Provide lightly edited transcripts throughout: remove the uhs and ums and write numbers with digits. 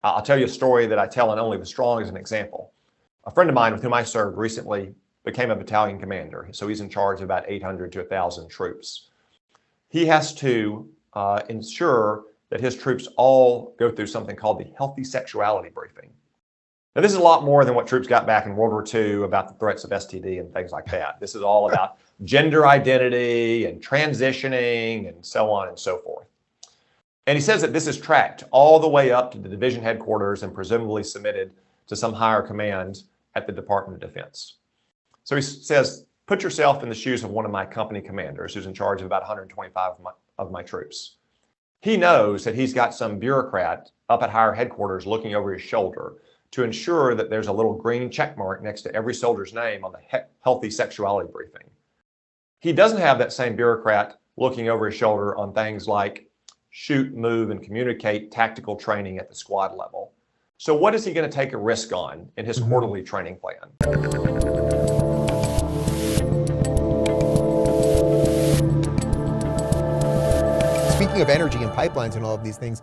I'll tell you a story that I tell in Only the Strong as an example. A friend of mine with whom I served recently became a battalion commander, so he's in charge of about 800 to 1,000 troops. He has to ensure that his troops all go through something called the healthy sexuality briefing. Now, this is a lot more than what troops got back in World War II about the threats of STD and things like that. This is all about gender identity and transitioning and so on and so forth. And he says that this is tracked all the way up to the division headquarters and presumably submitted to some higher command at the Department of Defense. So he says, put yourself in the shoes of one of my company commanders who's in charge of about 125 of my troops. He knows that he's got some bureaucrat up at higher headquarters looking over his shoulder to ensure that there's a little green check mark next to every soldier's name on the healthy sexuality briefing. He doesn't have that same bureaucrat looking over his shoulder on things like shoot, move, and communicate tactical training at the squad level. So what is he going to take a risk on in his quarterly training plan? Speaking of energy and pipelines and all of these things,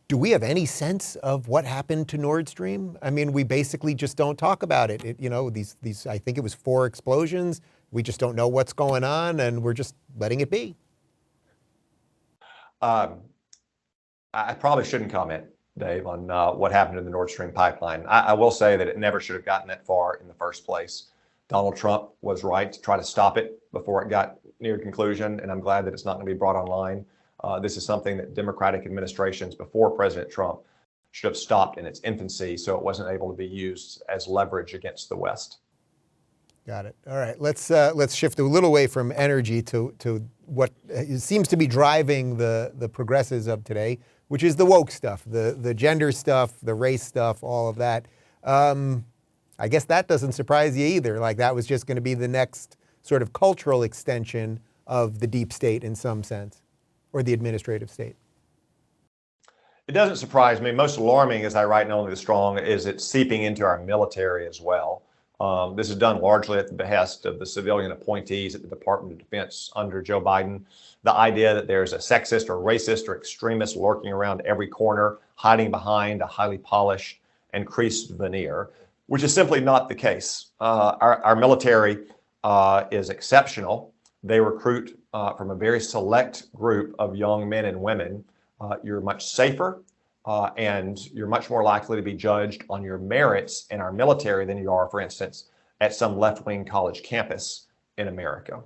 do we have any sense of what happened to Nord Stream? I mean, we basically just don't talk about it. These I think it was 4 explosions. We just don't know what's going on, and we're just letting it be. I probably shouldn't comment, Dave, on what happened to the Nord Stream pipeline. I will say that it never should have gotten that far in the first place. Donald Trump was right to try to stop it before it got near conclusion, and I'm glad that it's not going to be brought online. This is something that Democratic administrations before President Trump should have stopped in its infancy so it wasn't able to be used as leverage against the West. Got it. All right, let's shift a little away from energy to what seems to be driving the progressives of today, which is the woke stuff, the gender stuff, the race stuff, all of that. I guess that doesn't surprise you either. Like that was just going to be the next sort of cultural extension of the deep state in some sense, or the administrative state. It doesn't surprise me. Most alarming, as I write in Only the Strong, is it's seeping into our military as well. This is done largely at the behest of the civilian appointees at the Department of Defense under Joe Biden. The idea that there's a sexist or racist or extremist lurking around every corner, hiding behind a highly polished and creased veneer, which is simply not the case. Our military is exceptional. They recruit from a very select group of young men and women. You're much safer. And you're much more likely to be judged on your merits in our military than you are, for instance, at some left-wing college campus in America.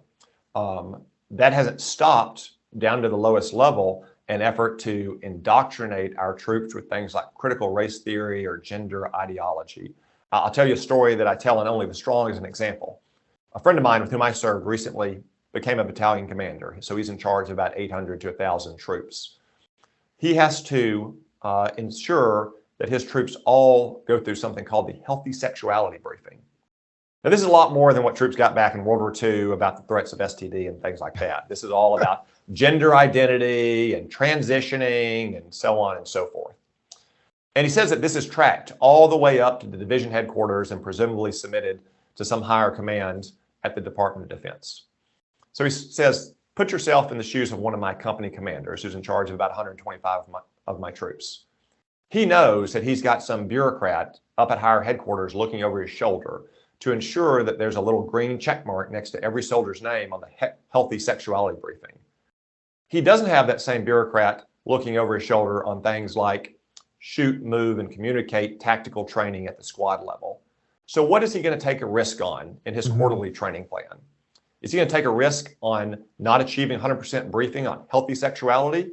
That hasn't stopped down to the lowest level an effort to indoctrinate our troops with things like critical race theory or gender ideology. I'll tell you a story that I tell in Only the Strong as an example. A friend of mine with whom I served recently became a battalion commander, so he's in charge of about 800 to 1,000 troops. He has to ensure that his troops all go through something called the healthy sexuality briefing. Now, this is a lot more than what troops got back in World War II about the threats of STD and things like that. This is all about gender identity and transitioning and so on and so forth. And he says that this is tracked all the way up to the division headquarters and presumably submitted to some higher command at the Department of Defense. So he says, put yourself in the shoes of one of my company commanders who's in charge of about 125 of my troops. He knows that he's got some bureaucrat up at higher headquarters looking over his shoulder to ensure that there's a little green check mark next to every soldier's name on the healthy sexuality briefing. He doesn't have that same bureaucrat looking over his shoulder on things like shoot, move, and communicate tactical training at the squad level. So what is he going to take a risk on in his quarterly training plan? Is he going to take a risk on not achieving 100% briefing on healthy sexuality?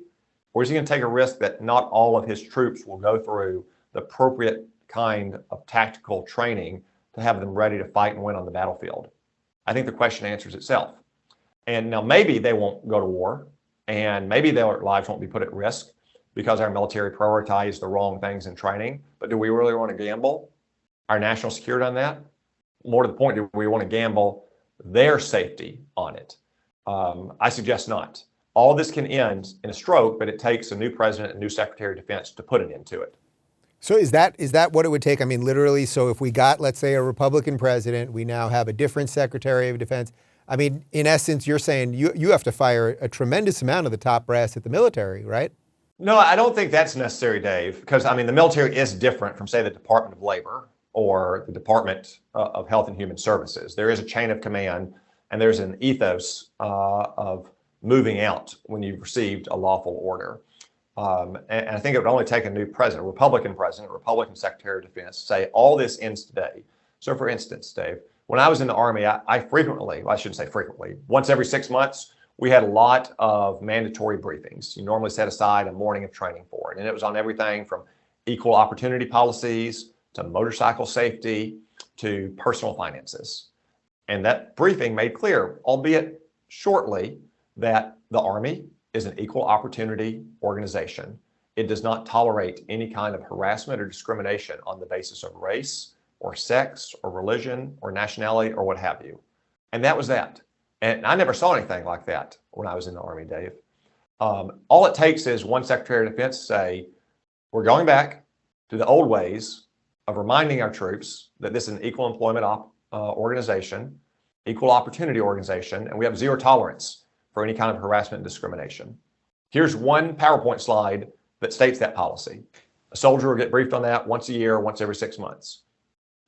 Or is he going to take a risk that not all of his troops will go through the appropriate kind of tactical training to have them ready to fight and win on the battlefield? I think the question answers itself. And now maybe they won't go to war, and maybe their lives won't be put at risk because our military prioritized the wrong things in training. But do we really want to gamble our national security on that? More to the point, do we want to gamble their safety on it? I suggest not. All this can end in a stroke, but it takes a new president and new secretary of defense to put an end to it. So is that what it would take? I mean, literally, so if we got, let's say, a Republican president, we now have a different secretary of defense. I mean, in essence, you're saying you have to fire a tremendous amount of the top brass at the military, right? No, I don't think that's necessary, Dave, because I mean, the military is different from, say, the Department of Labor or the Department of Health and Human Services. There is a chain of command and there's an ethos of moving out when you've received a lawful order. And I think it would only take a new president, Republican Secretary of Defense, to say all this ends today. So, for instance, Dave, when I was in the Army, I frequently, well, I shouldn't say frequently, once every 6 months, we had a lot of mandatory briefings. You normally set aside a morning of training for it. And it was on everything from equal opportunity policies to motorcycle safety to personal finances. And that briefing made clear, albeit shortly, that the Army is an equal opportunity organization. It does not tolerate any kind of harassment or discrimination on the basis of race or sex or religion or nationality or what have you. And that was that. And I never saw anything like that when I was in the Army, Dave. All it takes is one Secretary of Defense to say, we're going back to the old ways of reminding our troops that this is an equal employment organization, equal opportunity organization, and we have zero tolerance for any kind of harassment and discrimination. Here's one PowerPoint slide that states that policy. A soldier will get briefed on that once a year, once every 6 months.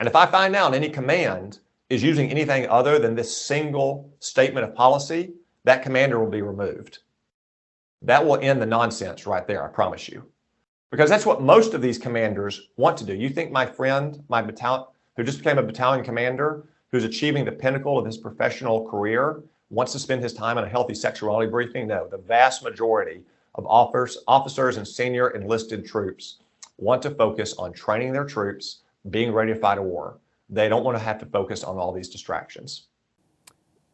And if I find out any command is using anything other than this single statement of policy, that commander will be removed. That will end the nonsense right there, I promise you. Because that's what most of these commanders want to do. You think my friend, my battalion, who just became a battalion commander, who's achieving the pinnacle of his professional career, wants to spend his time on a healthy sexuality briefing? No, the vast majority of officers and senior enlisted troops want to focus on training their troops, being ready to fight a war. They don't want to have to focus on all these distractions.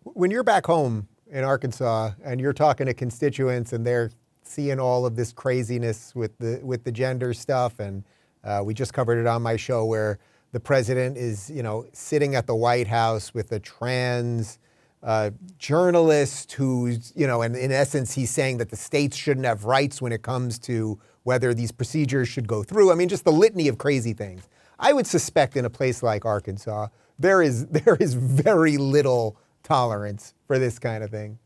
When you're back home in Arkansas and you're talking to constituents and they're seeing all of this craziness with the gender stuff, and we just covered it on my show where the president is, sitting at the White House with a trans journalist who's, and in essence, he's saying that the states shouldn't have rights when it comes to whether these procedures should go through. I mean, just the litany of crazy things. I would suspect in a place like Arkansas, there is very little tolerance for this kind of thing.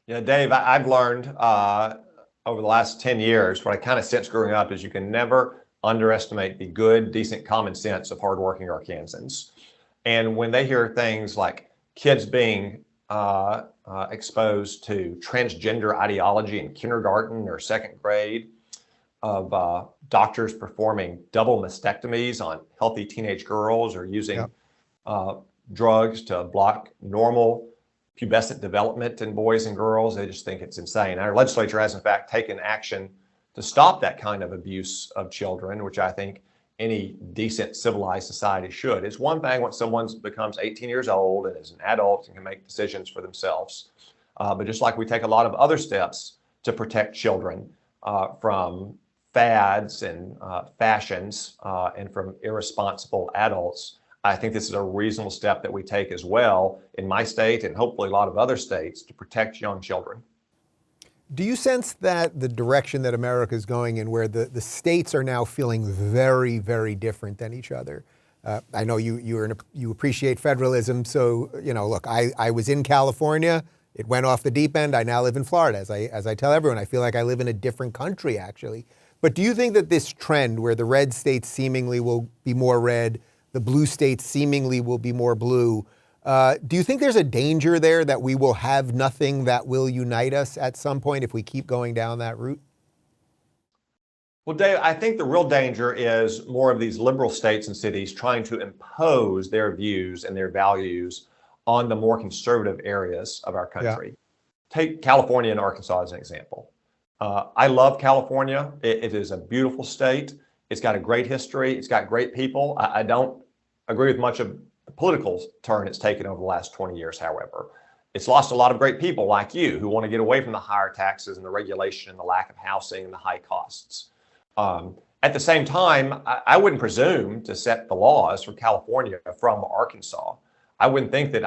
Yeah, Dave, I've learned over the last 10 years, what I kind of sense growing up is you can never underestimate the good, decent common sense of hardworking Arkansans. And when they hear things like kids being exposed to transgender ideology in kindergarten or second grade, of doctors performing double mastectomies on healthy teenage girls or using drugs to block normal pubescent development in boys and girls, they just think it's insane. Our legislature has in fact taken action to stop that kind of abuse of children, which I think any decent civilized society should. It's one thing when someone becomes 18 years old and is an adult and can make decisions for themselves. But just like we take a lot of other steps to protect children from fads and fashions and from irresponsible adults, I think this is a reasonable step that we take as well in my state and hopefully a lot of other states to protect young children. Do you sense that the direction that America is going in, where the states are now feeling very, very different than each other? I know you appreciate federalism, so look, I was in California. It went off the deep end. I now live in Florida. As I tell everyone, I feel like I live in a different country, actually. But do you think that this trend, where the red states seemingly will be more red, the blue states seemingly will be more blue, do you think there's a danger there that we will have nothing that will unite us at some point if we keep going down that route? Well, Dave, I think the real danger is more of these liberal states and cities trying to impose their views and their values on the more conservative areas of our country. Take California and Arkansas as an example. I love California. It is a beautiful state. It's got a great history. It's got great people. I don't agree with much of the political turn it's taken over the last 20 years, however. It's lost a lot of great people like you who want to get away from the higher taxes and the regulation and the lack of housing and the high costs. At the same time, I wouldn't presume to set the laws for California from Arkansas. I wouldn't think that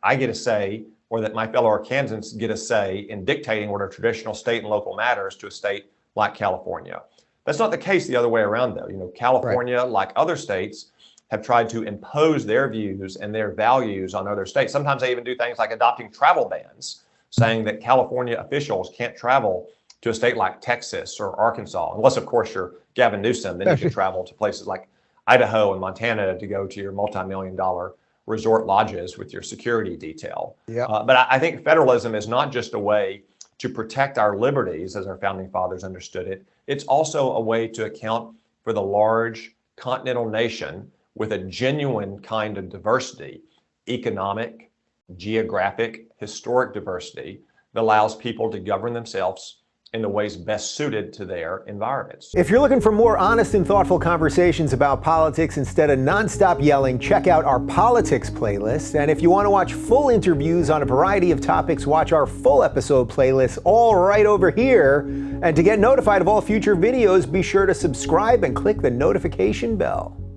I get a say or that my fellow Arkansans get a say in dictating what are traditional state and local matters to a state like California. That's not the case the other way around, though. California, right, like other states, have tried to impose their views and their values on other states. Sometimes they even do things like adopting travel bans, saying that California officials can't travel to a state like Texas or Arkansas, unless of course you're Gavin Newsom, then you can travel to places like Idaho and Montana to go to your multi-million-dollar resort lodges with your security detail. Yep. But I think federalism is not just a way to protect our liberties, as our founding fathers understood it. It's also a way to account for the large continental nation with a genuine kind of diversity, economic, geographic, historic diversity that allows people to govern themselves in the ways best suited to their environments. If you're looking for more honest and thoughtful conversations about politics instead of nonstop yelling, check out our politics playlist. And if you want to watch full interviews on a variety of topics, watch our full episode playlist all right over here. And to get notified of all future videos, be sure to subscribe and click the notification bell.